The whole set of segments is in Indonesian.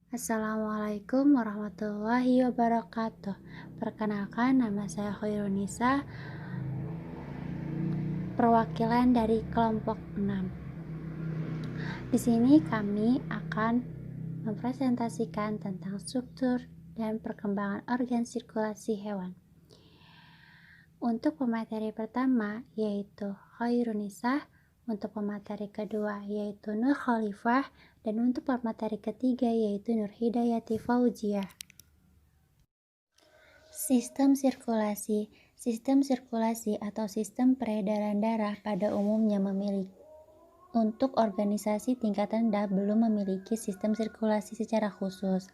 Assalamualaikum warahmatullahi wabarakatuh. Perkenalkan, nama saya Khairunisa, perwakilan dari kelompok 6. Di sini kami akan mempresentasikan tentang struktur dan perkembangan organ sirkulasi hewan. Untuk pemateri pertama yaitu Khairunisa, untuk pemateri kedua yaitu Nur Khalifah, dan untuk pemateri ketiga yaitu Nur Hidayati Fauziah. Sistem sirkulasi. Sistem sirkulasi atau sistem peredaran darah pada umumnya memiliki untuk organisasi tingkat rendah belum memiliki sistem sirkulasi secara khusus.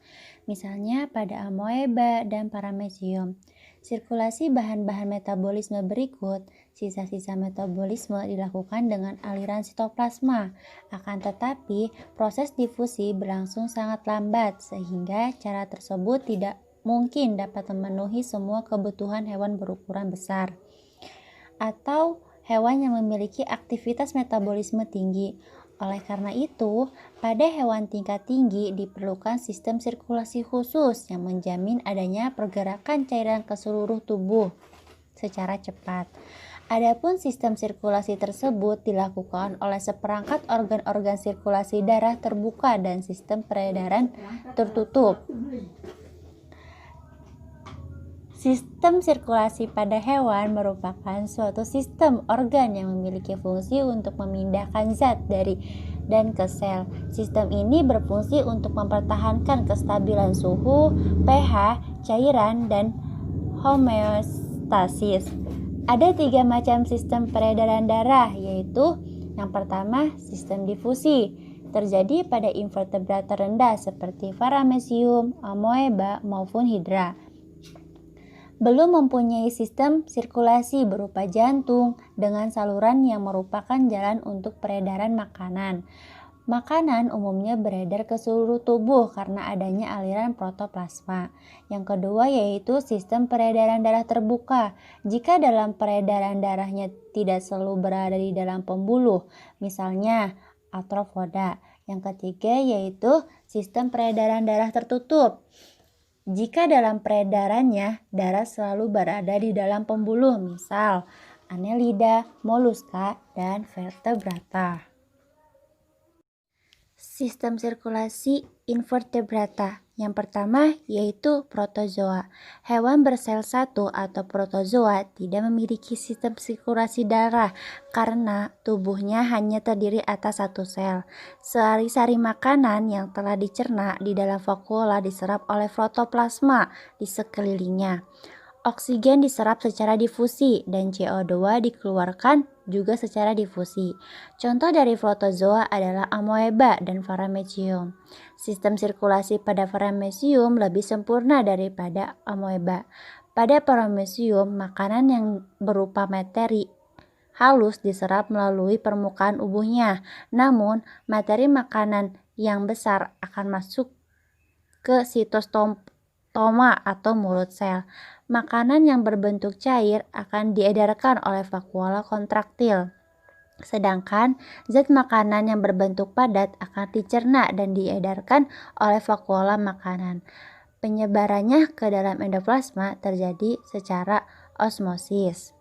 Misalnya pada amoeba dan paramecium. Sirkulasi bahan-bahan metabolisme berikut. Sisa-sisa metabolisme dilakukan dengan aliran sitoplasma. Akan tetapi, proses difusi berlangsung sangat lambat sehingga cara tersebut tidak mungkin dapat memenuhi semua kebutuhan hewan berukuran besar atau hewan yang memiliki aktivitas metabolisme tinggi. Oleh karena itu, pada hewan tingkat tinggi diperlukan sistem sirkulasi khusus yang menjamin adanya pergerakan cairan ke seluruh tubuh secara cepat. Adapun sistem sirkulasi tersebut dilakukan oleh seperangkat organ-organ sirkulasi darah terbuka dan sistem peredaran tertutup. Sistem sirkulasi pada hewan merupakan suatu sistem organ yang memiliki fungsi untuk memindahkan zat dari dan ke sel. Sistem ini berfungsi untuk mempertahankan kestabilan suhu, pH, cairan, dan homeostasis. Ada 3 macam sistem peredaran darah, yaitu yang pertama, sistem difusi. Terjadi pada invertebrata rendah seperti paramecium, amoeba, maupun hidra. Belum mempunyai sistem sirkulasi berupa jantung dengan saluran yang merupakan jalan untuk peredaran makanan. Makanan umumnya beredar ke seluruh tubuh karena adanya aliran protoplasma. Yang kedua yaitu sistem peredaran darah terbuka. Jika dalam peredaran darahnya tidak selalu berada di dalam pembuluh, misalnya arthropoda. Yang ketiga yaitu sistem peredaran darah tertutup. Jika dalam peredarannya, darah selalu berada di dalam pembuluh, misal Annelida, moluska, dan vertebrata. Sistem sirkulasi invertebrata. Yang pertama yaitu protozoa. Hewan bersel satu atau protozoa tidak memiliki sistem sirkulasi darah karena tubuhnya hanya terdiri atas satu sel. Sari-sari makanan yang telah dicerna di dalam vakuola diserap oleh protoplasma di sekelilingnya. Oksigen diserap secara difusi dan CO2 dikeluarkan juga secara difusi. Contoh dari protozoa adalah amoeba dan paramecium. Sistem sirkulasi pada paramecium lebih sempurna daripada amoeba. Pada paramecium, makanan yang berupa materi halus diserap melalui permukaan ubuhnya. Namun, materi makanan yang besar akan masuk ke sitostoma atau mulut sel. Makanan yang berbentuk cair akan diedarkan oleh vakuola kontraktil. Sedangkan zat makanan yang berbentuk padat akan dicerna dan diedarkan oleh vakuola makanan. Penyebarannya ke dalam endoplasma terjadi secara osmosis.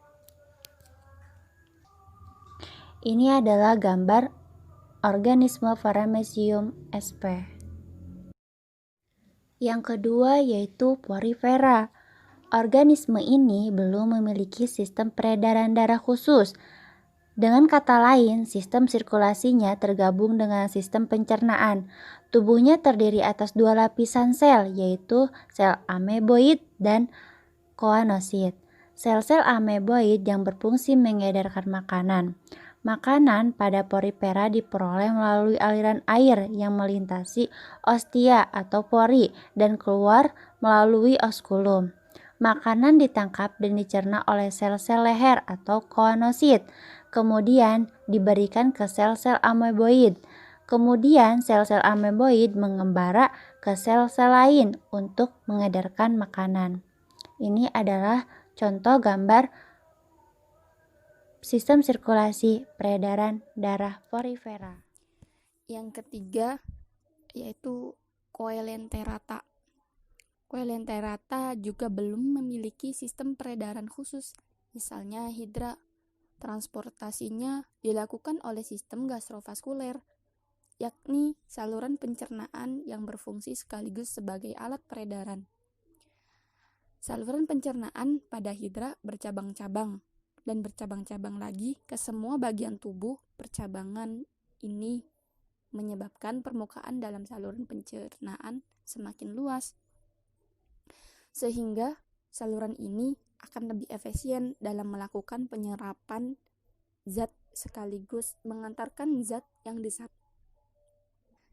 Ini adalah gambar organisme paramecium sp. Yang kedua yaitu porifera. Organisme ini belum memiliki sistem peredaran darah khusus. Dengan kata lain, sistem sirkulasinya tergabung dengan sistem pencernaan. Tubuhnya terdiri atas 2 lapisan sel, yaitu sel ameboid dan koanosit. Sel-sel ameboid yang berfungsi mengedarkan makanan. Makanan pada porifera diperoleh melalui aliran air yang melintasi ostia atau pori dan keluar melalui oskulum. Makanan ditangkap dan dicerna oleh sel-sel leher atau koanosit, kemudian diberikan ke sel-sel ameboid. Kemudian sel-sel ameboid mengembara ke sel-sel lain untuk mengedarkan makanan. Ini adalah contoh gambar sistem sirkulasi peredaran darah porifera. Yang ketiga yaitu Coelenterata. Coelenterata juga belum memiliki sistem peredaran khusus. Misalnya hidra, transportasinya dilakukan oleh sistem gastrovaskuler, yakni saluran pencernaan yang berfungsi sekaligus sebagai alat peredaran. Saluran pencernaan pada hidra bercabang-cabang dan bercabang-cabang lagi ke semua bagian tubuh. Percabangan ini menyebabkan permukaan dalam saluran pencernaan semakin luas, sehingga saluran ini akan lebih efisien dalam melakukan penyerapan zat sekaligus mengantarkan zat yang diserap.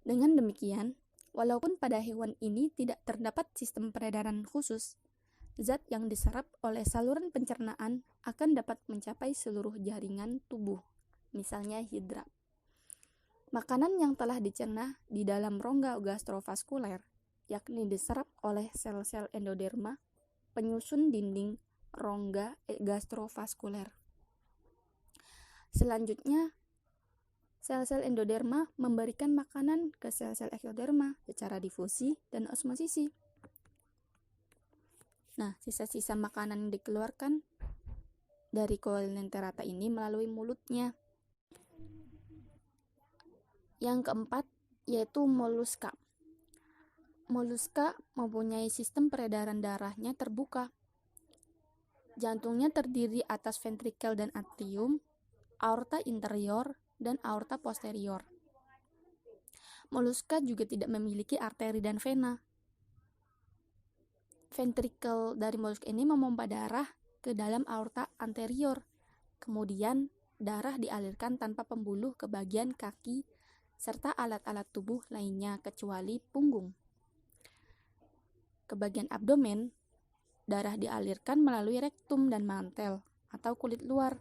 Dengan demikian, walaupun pada hewan ini tidak terdapat sistem peredaran khusus, zat yang diserap oleh saluran pencernaan akan dapat mencapai seluruh jaringan tubuh, misalnya hidra. Makanan yang telah dicerna di dalam rongga gastrovaskuler, yakni diserap oleh sel-sel endoderma, penyusun dinding rongga gastrovaskuler. Selanjutnya, sel-sel endoderma memberikan makanan ke sel-sel ektoderma secara difusi dan osmosisi. Nah, sisa-sisa makanan yang dikeluarkan dari Coelenterata ini melalui mulutnya. Yang keempat yaitu moluska. Moluska mempunyai sistem peredaran darahnya terbuka. Jantungnya terdiri atas ventrikel dan atrium, aorta interior, dan aorta posterior. Moluska juga tidak memiliki arteri dan vena. Ventrikel dari moluska ini memompa darah ke dalam aorta anterior. Kemudian, darah dialirkan tanpa pembuluh ke bagian kaki serta alat-alat tubuh lainnya kecuali punggung. Ke bagian abdomen, darah dialirkan melalui rektum dan mantel atau kulit luar.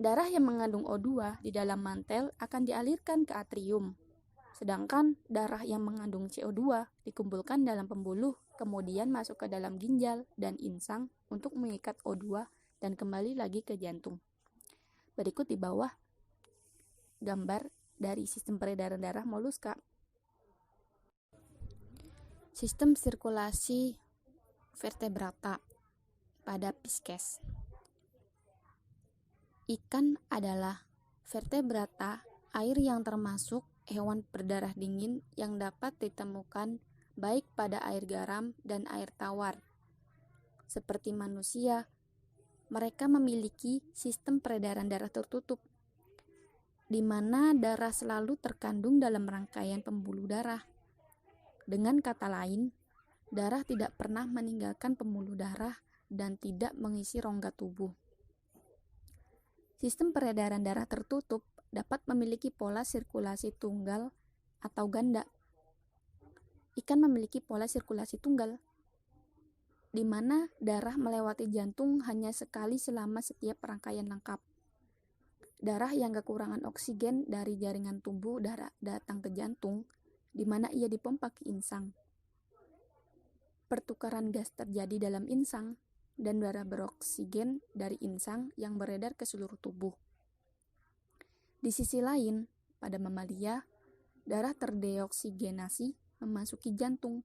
Darah yang mengandung O2 di dalam mantel akan dialirkan ke atrium. Sedangkan darah yang mengandung CO2 dikumpulkan dalam pembuluh, kemudian masuk ke dalam ginjal dan insang untuk mengikat O2 dan kembali lagi ke jantung. Berikut di bawah gambar dari sistem peredaran darah moluska. Sistem sirkulasi vertebrata pada Pisces. Ikan adalah vertebrata air yang termasuk hewan berdarah dingin yang dapat ditemukan baik pada air garam dan air tawar. Seperti manusia, mereka memiliki sistem peredaran darah tertutup, di mana darah selalu terkandung dalam rangkaian pembuluh darah. Dengan kata lain, darah tidak pernah meninggalkan pembuluh darah dan tidak mengisi rongga tubuh. Sistem peredaran darah tertutup dapat memiliki pola sirkulasi tunggal atau ganda. Ikan memiliki pola sirkulasi tunggal, di mana darah melewati jantung hanya sekali selama setiap rangkaian lengkap. Darah yang kekurangan oksigen dari jaringan tubuh darah datang ke jantung, di mana ia dipompa ke insang. Pertukaran gas terjadi dalam insang, dan darah beroksigen dari insang yang beredar ke seluruh tubuh. Di sisi lain, pada mamalia, darah terdeoksigenasi memasuki jantung,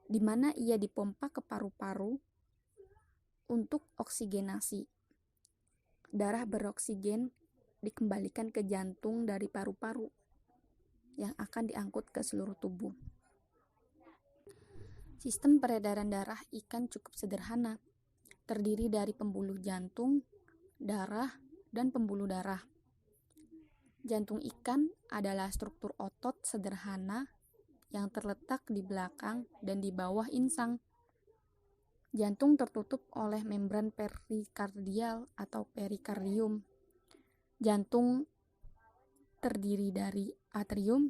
di mana ia dipompa ke paru-paru untuk oksigenasi. Darah beroksigen dikembalikan ke jantung dari paru-paru yang akan diangkut ke seluruh tubuh. Sistem peredaran darah ikan cukup sederhana, terdiri dari pembuluh jantung, darah, dan pembuluh darah. Jantung ikan adalah struktur otot sederhana yang terletak di belakang dan di bawah insang. Jantung tertutup oleh membran perikardial atau perikardium. Jantung terdiri dari atrium,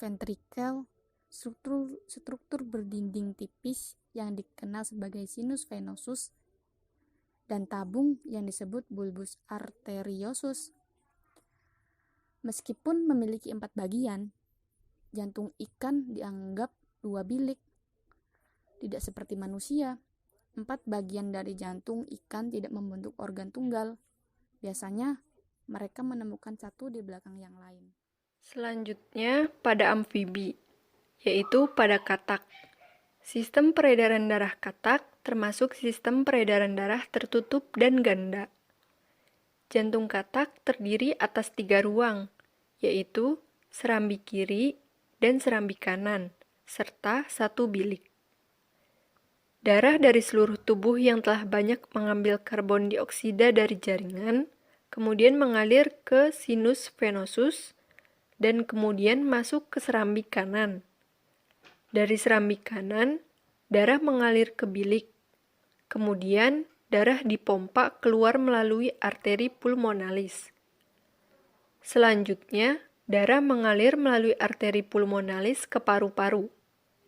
ventrikel, struktur berdinding tipis yang dikenal sebagai sinus venosus, dan tabung yang disebut bulbus arteriosus. Meskipun memiliki 4 bagian, jantung ikan dianggap 2 bilik. Tidak seperti manusia, 4 bagian dari jantung ikan tidak membentuk organ tunggal. Biasanya, mereka menemukan satu di belakang yang lain. Selanjutnya pada amfibi, yaitu pada katak. Sistem peredaran darah katak termasuk sistem peredaran darah tertutup dan ganda. Jantung katak terdiri atas 3 ruang, yaitu serambi kiri dan serambi kanan, serta 1 bilik. Darah dari seluruh tubuh yang telah banyak mengambil karbon dioksida dari jaringan, kemudian mengalir ke sinus venosus, dan kemudian masuk ke serambi kanan. Dari serambi kanan, darah mengalir ke bilik. Kemudian, darah dipompa keluar melalui arteri pulmonalis. Selanjutnya, darah mengalir melalui arteri pulmonalis ke paru-paru.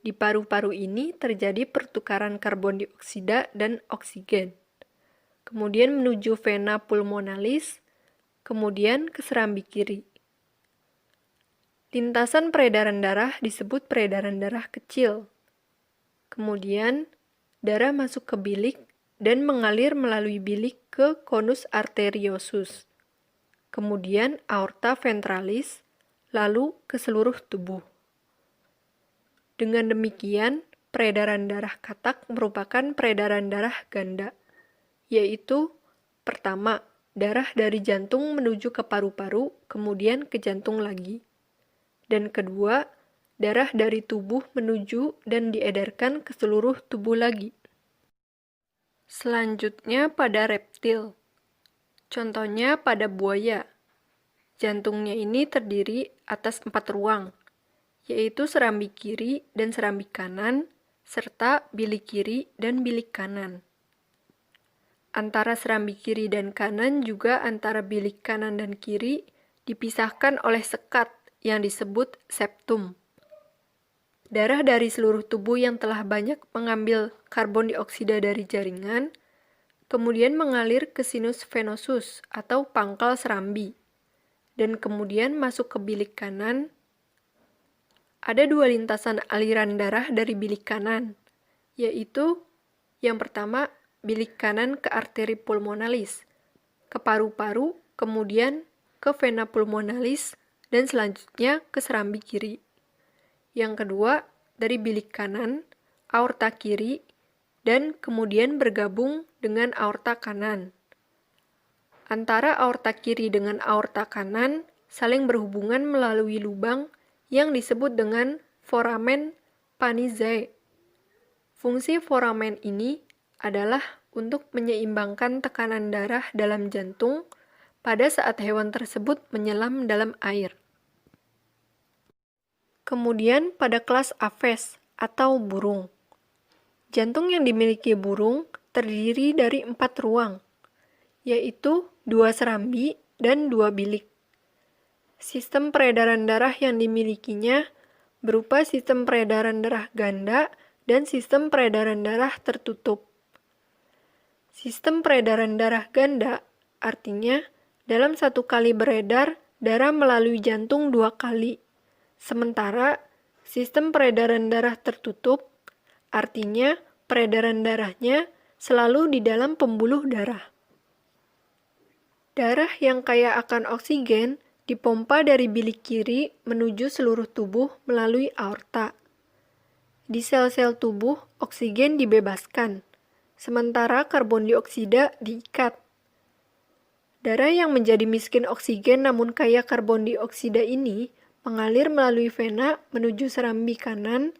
Di paru-paru ini terjadi pertukaran karbon dioksida dan oksigen. Kemudian menuju vena pulmonalis, kemudian ke serambi kiri. Lintasan peredaran darah disebut peredaran darah kecil. Kemudian, darah masuk ke bilik dan mengalir melalui bilik ke konus arteriosus. Kemudian aorta ventralis, lalu ke seluruh tubuh. Dengan demikian, peredaran darah katak merupakan peredaran darah ganda, yaitu pertama, darah dari jantung menuju ke paru-paru, kemudian ke jantung lagi. Dan kedua, darah dari tubuh menuju dan diedarkan ke seluruh tubuh lagi. Selanjutnya pada reptil. Contohnya pada buaya. Jantungnya ini terdiri atas 4 ruang, yaitu serambi kiri dan serambi kanan, serta bilik kiri dan bilik kanan. Antara serambi kiri dan kanan juga antara bilik kanan dan kiri dipisahkan oleh sekat yang disebut septum. Darah dari seluruh tubuh yang telah banyak mengambil karbon dioksida dari jaringan, kemudian mengalir ke sinus venosus atau pangkal serambi, dan kemudian masuk ke bilik kanan. Ada 2 lintasan aliran darah dari bilik kanan, yaitu yang pertama bilik kanan ke arteri pulmonalis, ke paru-paru, kemudian ke vena pulmonalis, dan selanjutnya ke serambi kiri. Yang kedua, dari bilik kanan, aorta kiri, dan kemudian bergabung dengan aorta kanan. Antara aorta kiri dengan aorta kanan saling berhubungan melalui lubang yang disebut dengan foramen Panizae. Fungsi foramen ini adalah untuk menyeimbangkan tekanan darah dalam jantung pada saat hewan tersebut menyelam dalam air. Kemudian pada kelas Aves atau burung. Jantung yang dimiliki burung terdiri dari 4 ruang, yaitu 2 serambi dan 2 bilik. Sistem peredaran darah yang dimilikinya berupa sistem peredaran darah ganda dan sistem peredaran darah tertutup. Sistem peredaran darah ganda artinya dalam 1 kali beredar, darah melalui jantung 2 kali. Sementara sistem peredaran darah tertutup artinya peredaran darahnya selalu di dalam pembuluh darah. Darah yang kaya akan oksigen dipompa dari bilik kiri menuju seluruh tubuh melalui aorta. Di sel-sel tubuh, oksigen dibebaskan, sementara karbon dioksida diikat. Darah yang menjadi miskin oksigen namun kaya karbon dioksida ini mengalir melalui vena menuju serambi kanan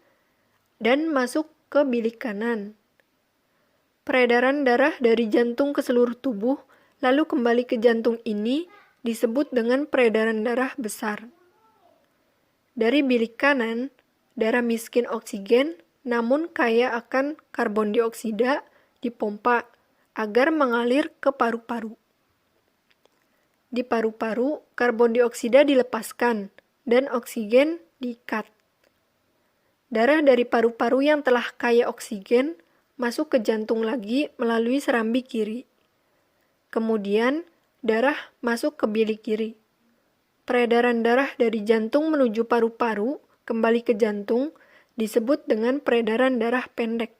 dan masuk ke bilik kanan. Peredaran darah dari jantung ke seluruh tubuh lalu kembali ke jantung ini disebut dengan peredaran darah besar. Dari bilik kanan, darah miskin oksigen namun kaya akan karbon dioksida dipompa agar mengalir ke paru-paru. Di paru-paru, karbon dioksida dilepaskan dan oksigen diikat. Darah dari paru-paru yang telah kaya oksigen masuk ke jantung lagi melalui serambi kiri. Kemudian, darah masuk ke bilik kiri. Peredaran darah dari jantung menuju paru-paru kembali ke jantung disebut dengan peredaran darah pendek.